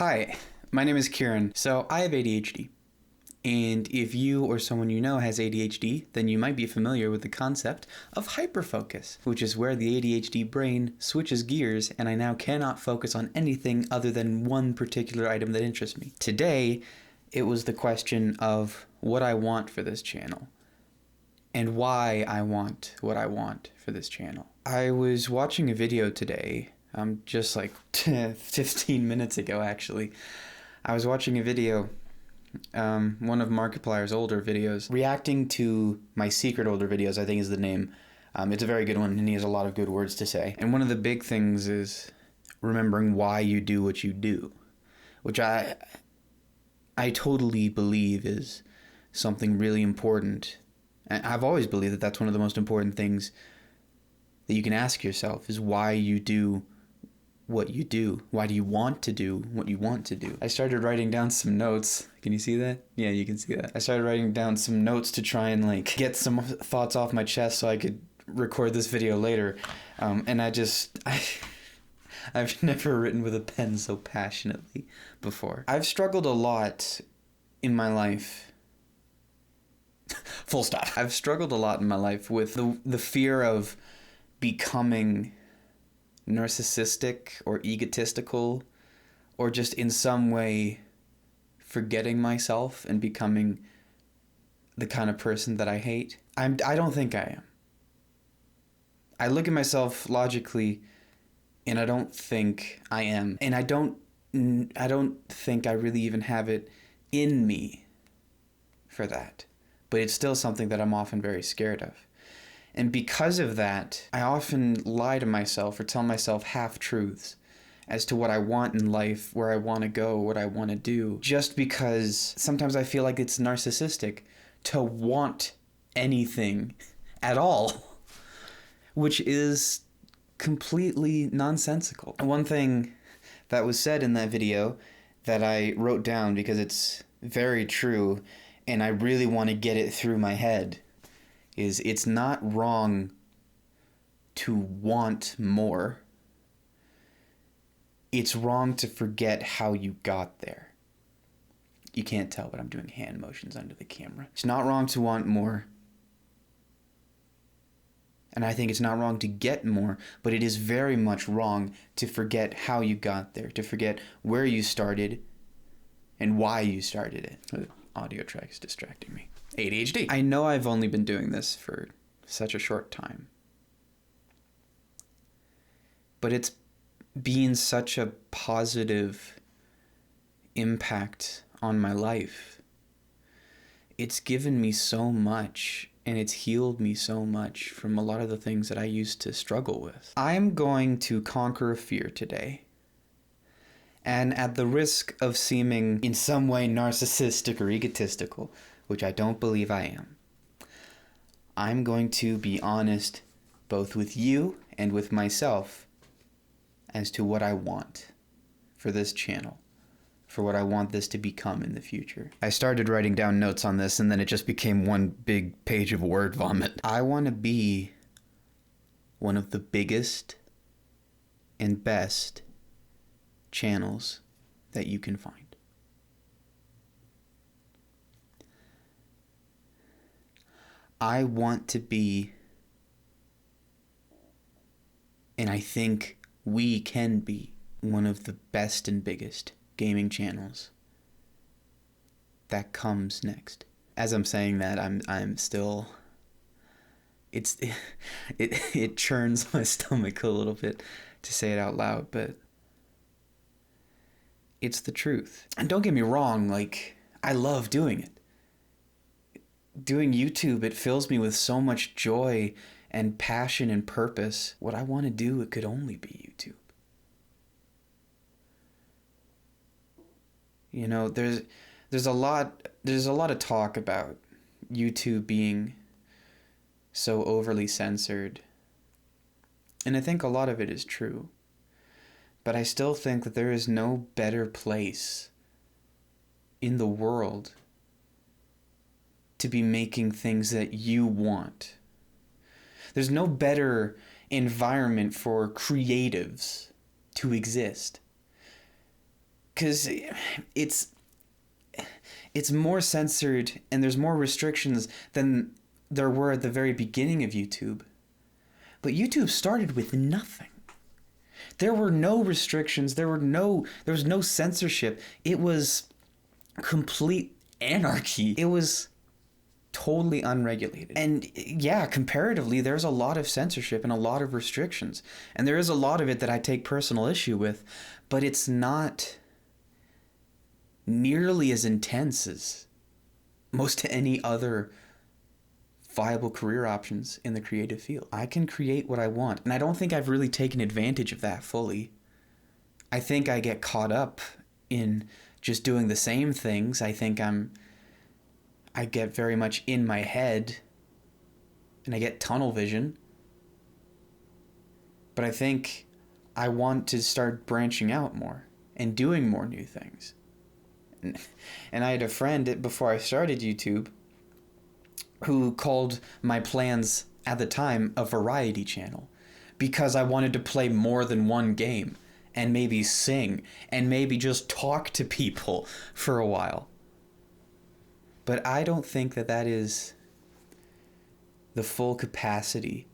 Hi, my name is Kieran. So I have ADHD. And if you or someone you know has ADHD, then you might be familiar with the concept of hyperfocus, which is where the ADHD brain switches gears and I now cannot focus on anything other than one particular item that interests me. Today, it was the question of what I want for this channel and why I want what I want for this channel. I was watching a video today, just like 15 minutes ago actually. I was watching a video, one of Markiplier's older videos, reacting to my secret older videos, I think is the name. It's a very good one and he has a lot of good words to say. And one of the big things is remembering why you do what you do, which I totally believe is something really important. I've always believed that that's one of the most important things that you can ask yourself is why you do what you do. Why do you want to do what you want to do? I started writing down some notes. Can you see that? Yeah, you can see that. I started writing down some notes to try and get some thoughts off my chest so I could record this video later. And I've never written with a pen so passionately before. I've struggled a lot in my life. Full stop. I've struggled a lot in my life with the fear of becoming narcissistic or egotistical or just in some way forgetting myself and becoming the kind of person that I hate. I don't think I am. I look at myself logically and I don't think I am. And I don't think I really even have it in me for that. But it's still something that I'm often very scared of. And because of that, I often lie to myself or tell myself half-truths as to what I want in life, where I want to go, what I want to do, just because sometimes I feel like it's narcissistic to want anything at all, which is completely nonsensical. One thing that was said in that video that I wrote down because it's very true and I really want to get it through my head is it's not wrong to want more. It's wrong to forget how you got there. You can't tell, but I'm doing hand motions under the camera. It's not wrong to want more. And I think it's not wrong to get more, but it is very much wrong to forget how you got there, to forget where you started and why you started it. The audio track is distracting me. ADHD. I know I've only been doing this for such a short time, but it's been such a positive impact on my life. It's given me so much and it's healed me so much from a lot of the things that I used to struggle with. I'm going to conquer a fear today. And at the risk of seeming in some way narcissistic or egotistical, which I don't believe I am, I'm going to be honest both with you and with myself as to what I want for this channel, for what I want this to become in the future. I started writing down notes on this and then it just became one big page of word vomit. I want to be one of the biggest and best channels that you can find. I want to be, and I think we can be, one of the best and biggest gaming channels that comes next. As I'm saying that, I'm still, it churns my stomach a little bit to say it out loud, but it's the truth. And don't get me wrong, I love doing it. Doing YouTube, it fills me with so much joy and passion and purpose. What I want to do, it could only be YouTube. You know, there's a lot of talk about YouTube being so overly censored. And I think a lot of it is true. But I still think that there is no better place in the world to be making things that you want. There's no better environment for creatives to exist. because it's more censored and there's more restrictions than there were at the very beginning of YouTube. But YouTube started with nothing. There were no restrictions. There was no censorship. It was complete anarchy. It was totally unregulated. And yeah, comparatively, there's a lot of censorship and a lot of restrictions. And there is a lot of it that I take personal issue with, but it's not nearly as intense as most any other viable career options in the creative field. I can create what I want, and I don't think I've really taken advantage of that fully. I think I get caught up in just doing the same things. I think I get very much in my head, and I get tunnel vision. But I think I want to start branching out more and doing more new things. And I had a friend before I started YouTube who called my plans at the time a variety channel, because I wanted to play more than one game and maybe sing and maybe just talk to people for a while. But I don't think that is the full capacity.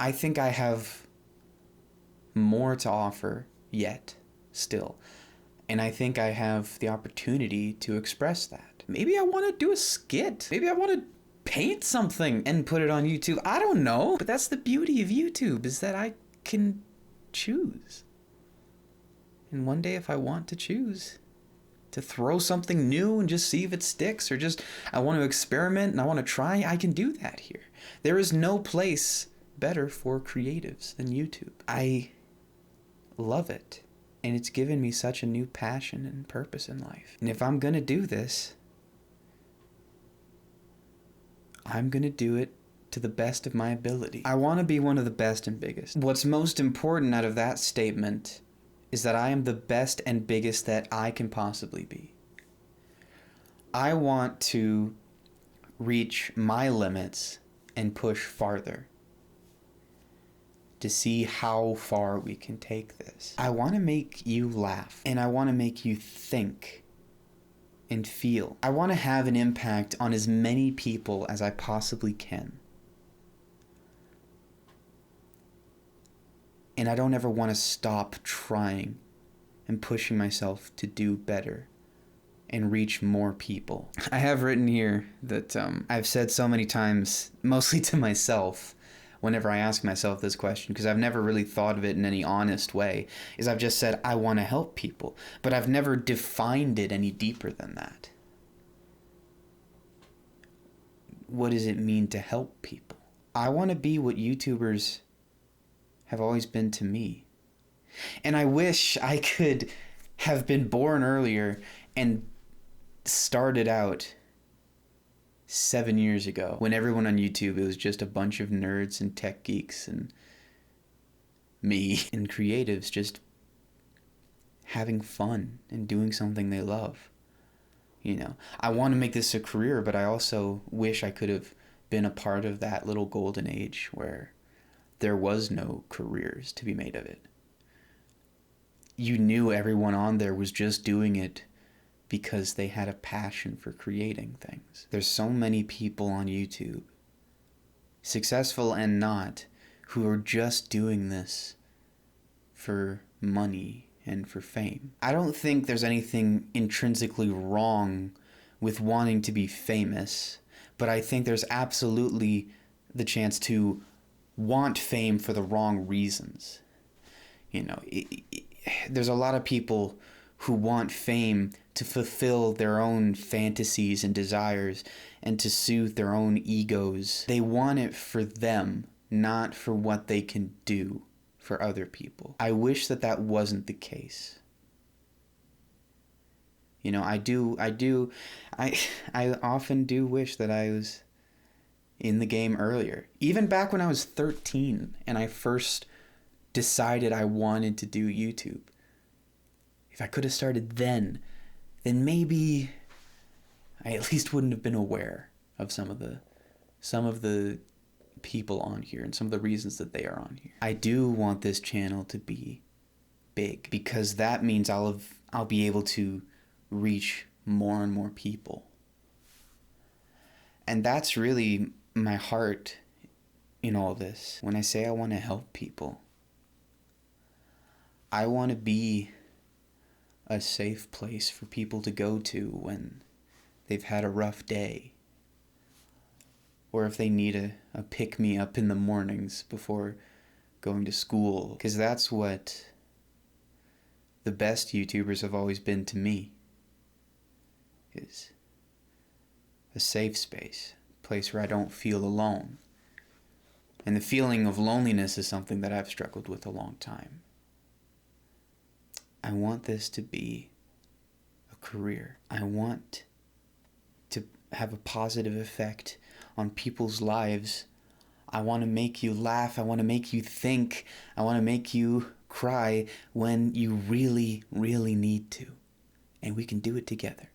I think I have more to offer yet still. And I think I have the opportunity to express that. Maybe I want to do a skit. Maybe I want to paint something and put it on YouTube. I don't know. But that's the beauty of YouTube, is that I can choose. And one day, if I want to choose to throw something new and just see if it sticks, or just I want to experiment and I want to try, I can do that here. There is no place better for creatives than YouTube. I love it. And it's given me such a new passion and purpose in life. And if I'm going to do this, I'm going to do it to the best of my ability. I want to be one of the best and biggest. What's most important out of that statement is that I am the best and biggest that I can possibly be. I want to reach my limits and push farther, to see how far we can take this. I want to make you laugh, and I want to make you think and feel. I want to have an impact on as many people as I possibly can. And I don't ever want to stop trying and pushing myself to do better and reach more people. I have written here that I've said so many times, mostly to myself, whenever I ask myself this question, because I've never really thought of it in any honest way, is I've just said, I want to help people. But I've never defined it any deeper than that. What does it mean to help people? I want to be what YouTubers have always been to me. And I wish I could have been born earlier and started out 7 years ago, when everyone on YouTube, it was just a bunch of nerds and tech geeks and me and creatives just having fun and doing something they love. You know, I want to make this a career, but I also wish I could have been a part of that little golden age where there was no careers to be made of it. You knew everyone on there was just doing it because they had a passion for creating things. There's so many people on YouTube, successful and not, who are just doing this for money and for fame. I don't think there's anything intrinsically wrong with wanting to be famous, but I think there's absolutely the chance to want fame for the wrong reasons. You know, there's a lot of people who want fame to fulfill their own fantasies and desires and to soothe their own egos. They want it for them, not for what they can do for other people. I wish that wasn't the case. You know, I often do wish that I was in the game earlier. Even back when I was 13 and I first decided I wanted to do YouTube. If I could have started then maybe I at least wouldn't have been aware of some of the people on here and some of the reasons that they are on here. I do want this channel to be big, because that means I'll have I'll be able to reach more and more people. And that's really my heart in all this. When I say I want to help people, I want to be a safe place for people to go to when they've had a rough day, or if they need a pick-me-up in the mornings before going to school. Because that's what the best YouTubers have always been to me, is a safe space, a place where I don't feel alone. And the feeling of loneliness is something that I've struggled with a long time. I want this to be a career. I want to have a positive effect on people's lives. I want to make you laugh. I want to make you think. I want to make you cry when you really, really need to. And we can do it together.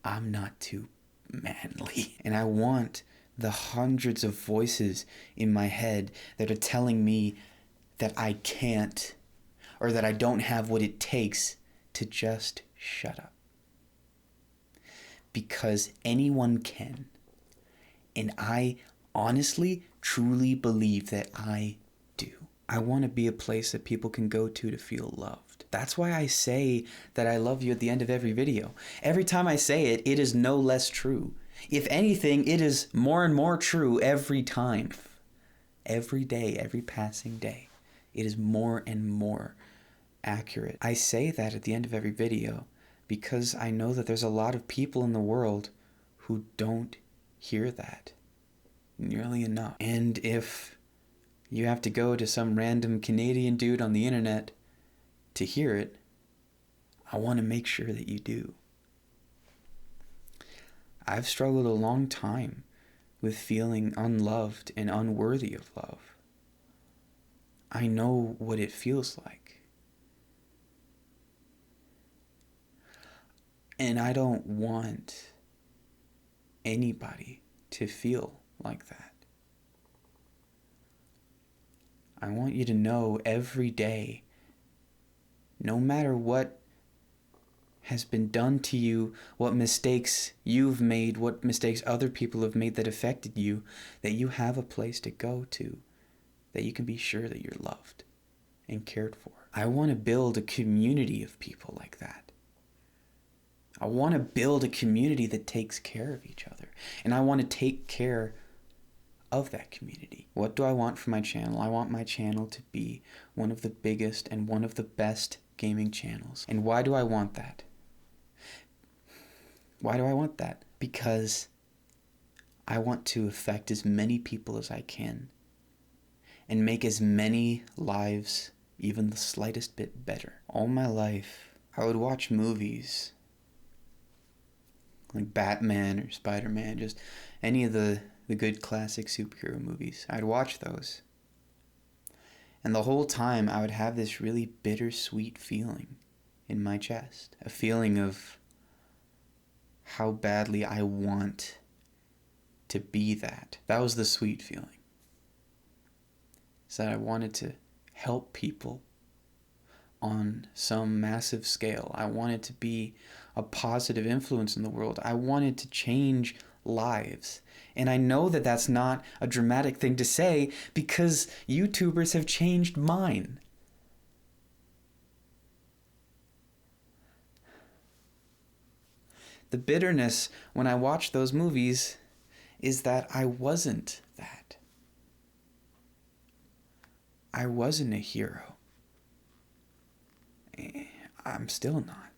I'm not too manly. And I want the hundreds of voices in my head that are telling me that I can't, or that I don't have what it takes, to just shut up. Because anyone can. And I honestly, truly believe that I do. I want to be a place that people can go to feel loved. That's why I say that I love you at the end of every video. Every time I say it, it is no less true. If anything, it is more and more true every time. Every day, every passing day, it is more and more accurate. I say that at the end of every video because I know that there's a lot of people in the world who don't hear that nearly enough. And if you have to go to some random Canadian dude on the internet to hear it, I want to make sure that you do. I've struggled a long time with feeling unloved and unworthy of love. I know what it feels like. And I don't want anybody to feel like that. I want you to know every day, no matter what has been done to you, what mistakes you've made, what mistakes other people have made that affected you, that you have a place to go to, that you can be sure that you're loved and cared for. I want to build a community of people like that. I want to build a community that takes care of each other. And I want to take care of that community. What do I want for my channel? I want my channel to be one of the biggest and one of the best gaming channels. And why do I want that? Why do I want that? Because I want to affect as many people as I can and make as many lives even the slightest bit better. All my life, I would watch movies like Batman or Spider-Man, just any of the good classic superhero movies. I'd watch those. And the whole time I would have this really bittersweet feeling in my chest. A feeling of how badly I want to be that. That was the sweet feeling. Is that I wanted to help people on some massive scale. I wanted to be a positive influence in the world. I wanted to change lives. And I know that that's not a dramatic thing to say because YouTubers have changed mine. The bitterness when I watch those movies is that I wasn't that. I wasn't a hero. I'm still not.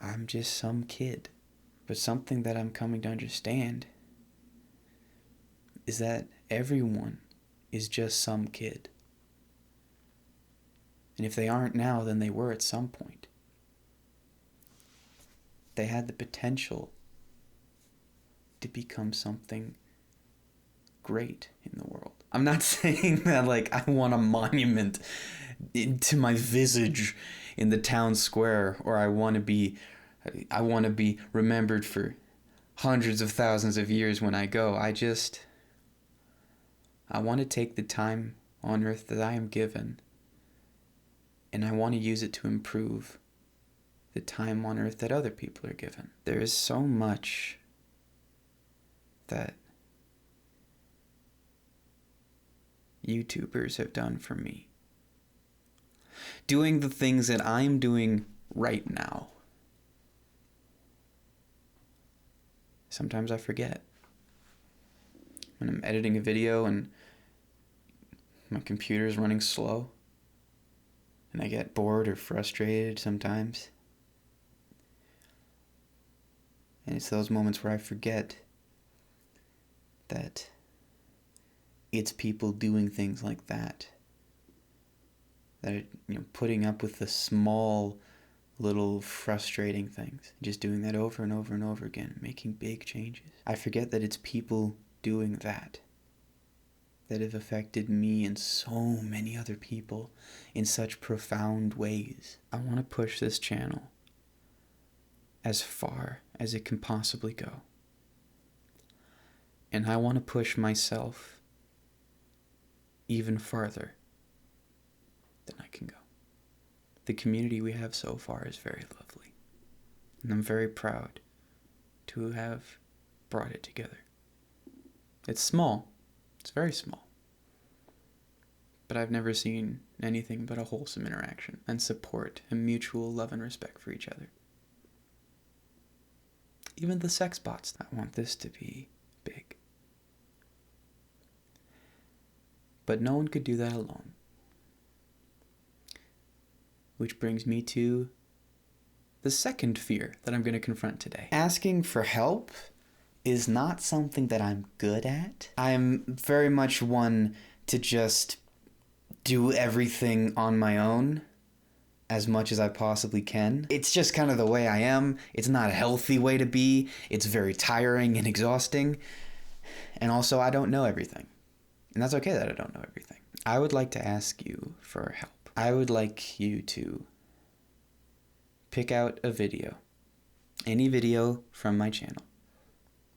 I'm just some kid. But something that I'm coming to understand is that everyone is just some kid. And if they aren't now, then they were at some point. They had the potential to become something great in the world. I'm not saying that like I want a monument to my visage in the town square, or I want to be remembered for hundreds of thousands of years when I go. I want to take the time on earth that I am given And I want to use it to improve the time on earth that other people are given. There is so much that YouTubers have done for me. Doing the things that I'm doing right now. Sometimes I forget. When I'm editing a video and my computer's running slow, and I get bored or frustrated sometimes. And it's those moments where I forget that it's people doing things like that are, putting up with the small, little frustrating things. Just doing that over and over and over again, making big changes. I forget that it's people doing that have affected me and so many other people in such profound ways. I want to push this channel as far as it can possibly go. And I want to push myself even farther than I can go. The community we have so far is very lovely. And I'm very proud to have brought it together. It's small. It's very small. But I've never seen anything but a wholesome interaction and support and mutual love and respect for each other. Even the sex bots that want this to be big. But no one could do that alone. Which brings me to the second fear that I'm going to confront today. Asking for help is not something that I'm good at. I'm very much one to just do everything on my own as much as I possibly can. It's just kind of the way I am. It's not a healthy way to be. It's very tiring and exhausting. And also, I don't know everything. And that's okay that I don't know everything. I would like to ask you for help. I would like you to pick out a video. Any video from my channel.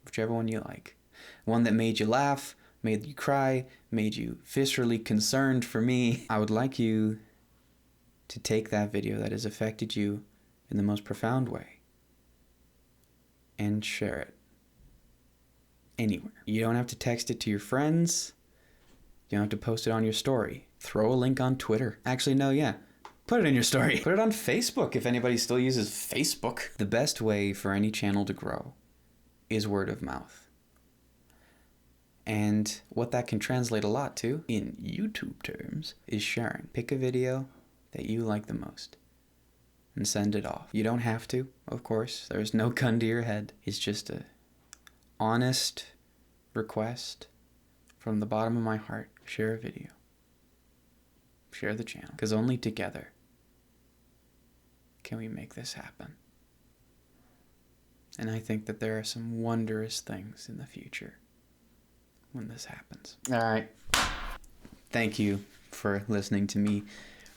Whichever one you like. One that made you laugh, made you cry, made you viscerally concerned for me. I would like you to take that video that has affected you in the most profound way and share it anywhere. You don't have to text it to your friends. You don't have to post it on your story. Throw a link on Twitter. Actually, no, yeah. Put it in your story. Put it on Facebook if anybody still uses Facebook. The best way for any channel to grow is word of mouth. And what that can translate a lot to, in YouTube terms, is sharing. Pick a video that you like the most and send it off. You don't have to, of course. There's no gun to your head. It's just a honest request from the bottom of my heart. Share a video. Share the channel. Because only together can we make this happen. And I think that there are some wondrous things in the future when this happens. All right. Thank you for listening to me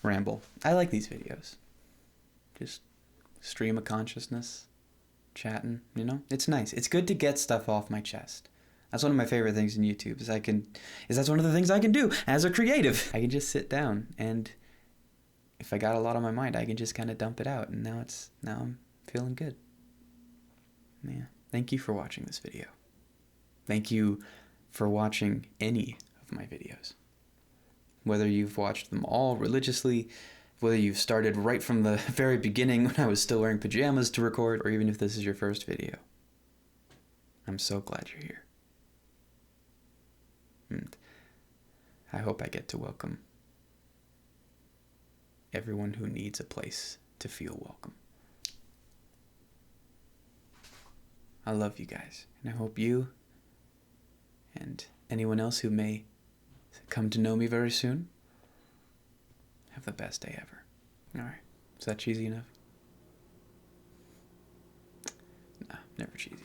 ramble. I like these videos. Just stream of consciousness, chatting, It's nice. It's good to get stuff off my chest. That's one of my favorite things in YouTube is that's one of the things I can do as a creative. I can just sit down and if I got a lot on my mind, I can just kind of dump it out and now I'm feeling good. Yeah. Thank you for watching this video. Thank you for watching any of my videos. Whether you've watched them all religiously, whether you've started right from the very beginning when I was still wearing pajamas to record, or even if this is your first video. I'm so glad you're here. And I hope I get to welcome everyone who needs a place to feel welcome. I love you guys, and I hope you and anyone else who may come to know me very soon have the best day ever. All right. Is that cheesy enough? No, never cheesy.